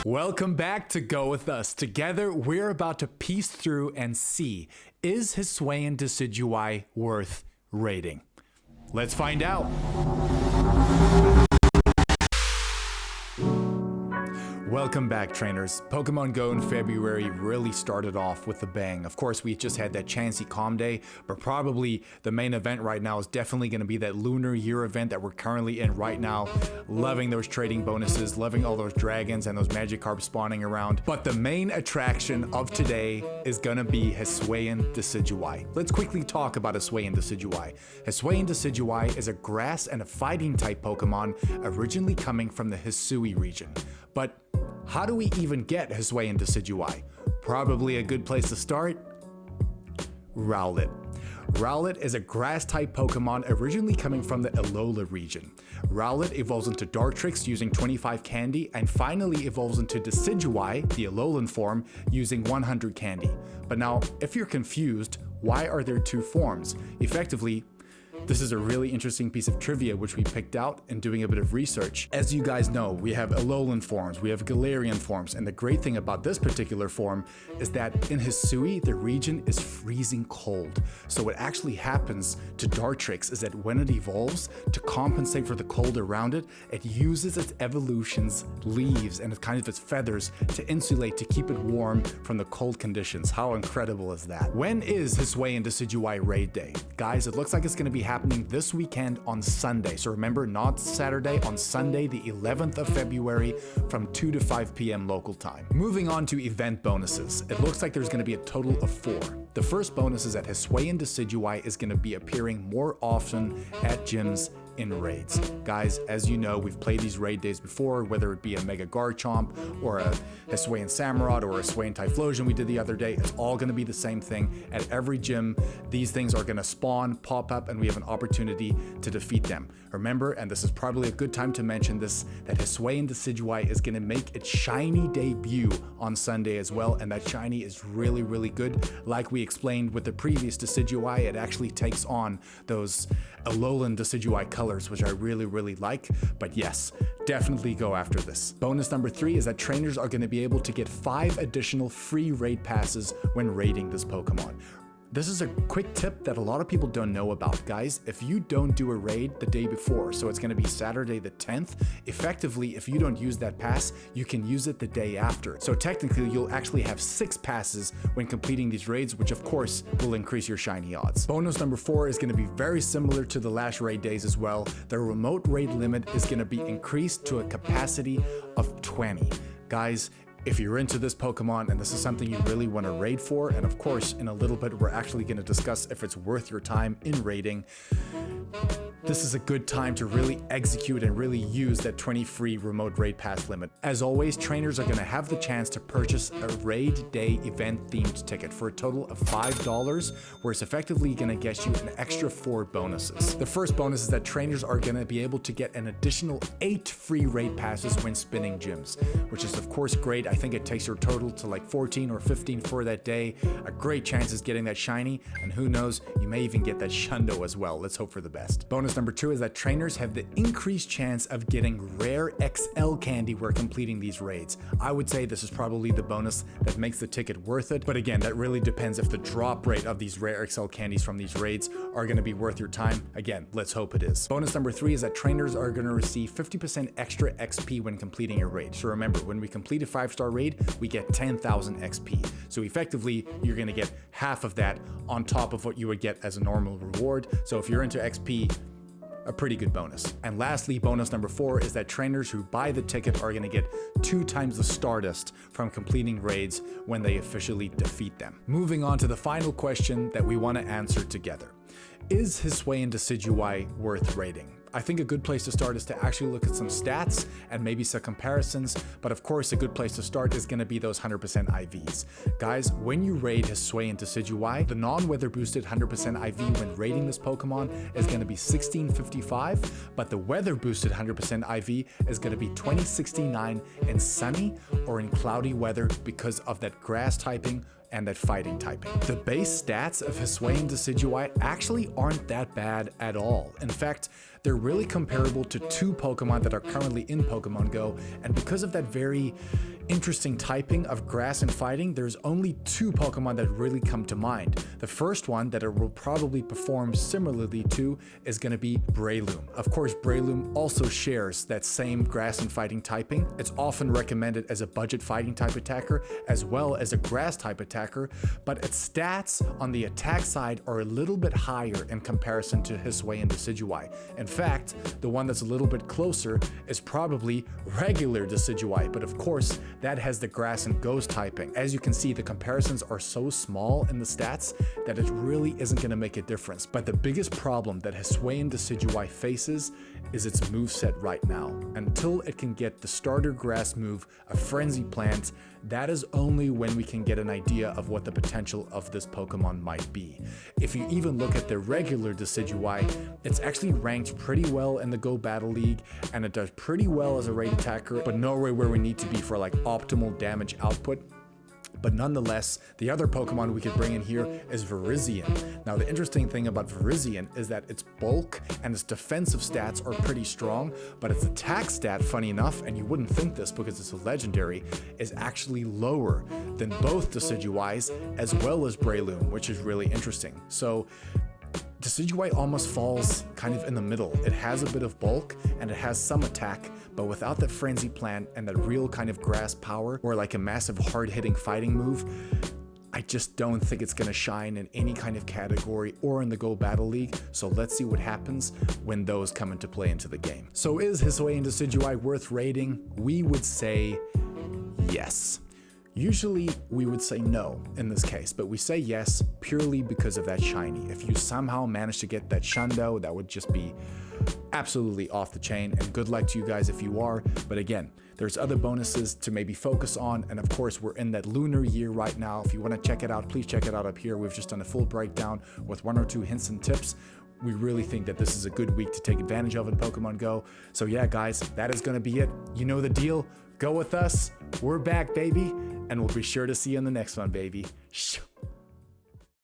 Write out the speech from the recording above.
Welcome back to Go With Us. Together, we're about to piece through and see, is Hisuian Decidueye worth raiding? Let's find out. Welcome back, trainers. Pokemon Go in February really started off with a bang. Of course, we just had that Chansey Calm Day, but probably the main event right now is definitely going to be that Lunar Year event that we're currently in right now. Loving those trading bonuses, loving all those dragons and those Magikarp spawning around. But the main attraction of today is going to be Hisuian Decidueye. Let's quickly talk about Hisuian Decidueye. Hisuian Decidueye is a grass and a fighting type Pokemon originally coming from the Hisui region. But how do we even get Hisuian Decidueye? Probably a good place to start? Rowlet. Rowlet is a grass-type Pokemon originally coming from the Alola region. Rowlet evolves into Dartrix using 25 candy and finally evolves into Decidueye, the Alolan form, using 100 candy. But now, if you're confused, why are there two forms? Effectively, this is a really interesting piece of trivia which we picked out in doing a bit of research. As you guys know, we have Alolan forms, we have Galarian forms, and the great thing about this particular form is that in Hisui, the region is freezing cold. So what actually happens to Dartrix is that when it evolves, to compensate for the cold around it, it uses its evolution's leaves and kind of its feathers to insulate, to keep it warm from the cold conditions. How incredible is that? When is Hisuian Decidueye Raid Day? Guys, it looks like it's going to be happening this weekend on Sunday. So remember, not Saturday, on Sunday, the 11th of February from 2 to 5 p.m. local time. Moving on to event bonuses. It looks like there's going to be a total of 4. The first bonus is that Hisuian Decidueye is going to be appearing more often at gyms in raids. Guys, as you know, we've played these raid days before, whether it be a Mega Garchomp or a Hisuian Samurott or a Hisuian Typhlosion we did the other day. It's all going to be the same thing. At every gym, these things are going to spawn, pop up, and we have an opportunity to defeat them. Remember, and this is probably a good time to mention this, that Hisuian Decidueye is going to make its shiny debut on Sunday as well, and that shiny is really, really good. Like we explained with the previous Decidueye, it actually takes on those Alolan Decidueye colors, which I really, really like. But yes, definitely go after this. Bonus number 3 is that trainers are going to be able to get 5 additional free raid passes when raiding this Pokemon. This is a quick tip that a lot of people don't know about, guys. If you don't do a raid the day before, so it's going to be Saturday the 10th, effectively, if you don't use that pass, you can use it the day after. So technically, you'll actually have 6 passes when completing these raids, which of course will increase your shiny odds. Bonus number 4 is going to be very similar to the last raid days as well. The remote raid limit is going to be increased to a capacity of 20. Guys, if you're into this Pokemon and this is something you really want to raid for, and of course in a little bit we're actually going to discuss if it's worth your time in raiding, this is a good time to really execute and really use that 20 free remote raid pass limit. As always, trainers are going to have the chance to purchase a raid day event themed ticket for a total of $5, where it's effectively going to get you an extra 4 bonuses. The first bonus is that trainers are going to be able to get an additional 8 free raid passes when spinning gyms, which is of course great. I think it takes your total to like 14 or 15 for that day. A great chance is getting that shiny, and who knows, you may even get that Shundo as well. Let's hope for the best. Bonus number 2 is that trainers have the increased chance of getting rare XL candy where completing these raids. I would say this is probably the bonus that makes the ticket worth it, but again, that really depends if the drop rate of these rare XL candies from these raids are going to be worth your time. Again, let's hope it is. Bonus number 3 is that trainers are going to receive 50% extra XP when completing a raid. So remember, when we complete a 5-star raid, we get 10,000 XP. So effectively, you're going to get half of that on top of what you would get as a normal reward. So if you're into XP, a pretty good bonus. And lastly, bonus number 4 is that trainers who buy the ticket are going to get 2 times the Stardust from completing raids when they officially defeat them. Moving on to the final question that we want to answer together. Is Hisuian Decidueye worth raiding? I think a good place to start is to actually look at some stats and maybe some comparisons, but of course a good place to start is going to be those 100% IVs. Guys, when you raid Hisuian Decidueye, the non-weather boosted 100% IV when raiding this Pokemon is going to be 1655, but the weather boosted 100% IV is going to be 2069 in sunny or in cloudy weather because of that grass typing and that fighting typing. The base stats of Hisuian Decidueye actually aren't that bad at all. In fact, they're really comparable to two Pokemon that are currently in Pokemon Go, and because of that very interesting typing of grass and fighting, there's only two Pokemon that really come to mind. The first one that it will probably perform similarly to is going to be Breloom. Of course, Breloom also shares that same grass and fighting typing. It's often recommended as a budget fighting type attacker as well as a grass type attacker, but its stats on the attack side are a little bit higher in comparison to Hisuian Decidueye. In fact, the one that's a little bit closer is probably regular Decidueye, but of course, that has the grass and ghost typing. As you can see, the comparisons are so small in the stats that it really isn't going to make a difference. But the biggest problem that Hisuian Decidueye faces is its moveset right now. Until it can get the starter grass move, a Frenzy Plant, that is only when we can get an idea of what the potential of this Pokemon might be. If you even look at the regular Decidueye, it's actually ranked pretty well in the Go Battle League, and it does pretty well as a raid attacker, but nowhere where we need to be for like optimal damage output. But nonetheless, the other Pokemon we could bring in here is Virizion. Now, the interesting thing about Virizion is that its bulk and its defensive stats are pretty strong, but its attack stat, funny enough, and you wouldn't think this because it's a legendary, is actually lower than both Decidueyes as well as Breloom, which is really interesting. So Decidueye almost falls kind of in the middle. It has a bit of bulk and it has some attack, but without that Frenzy Plant and that real kind of grass power or like a massive hard-hitting fighting move, I just don't think it's gonna shine in any kind of category or in the Go Battle League. So let's see what happens when those come into play into the game. So is Hisuian Decidueye worth raiding? We would say yes. Usually we would say no in this case, but we say yes purely because of that shiny. If you somehow manage to get that Shundo, that would just be absolutely off the chain, and good luck to you guys if you are. But again, there's other bonuses to maybe focus on, and of course we're in that lunar year right now. If you want to check it out, please check it out up here. We've just done a full breakdown with 1 or 2 hints and tips. We really think that this is a good week to take advantage of in Pokemon Go. So yeah, guys, that is going to be it. You know the deal. Go with us. We're back, baby. And we'll be sure to see you in the next one, baby.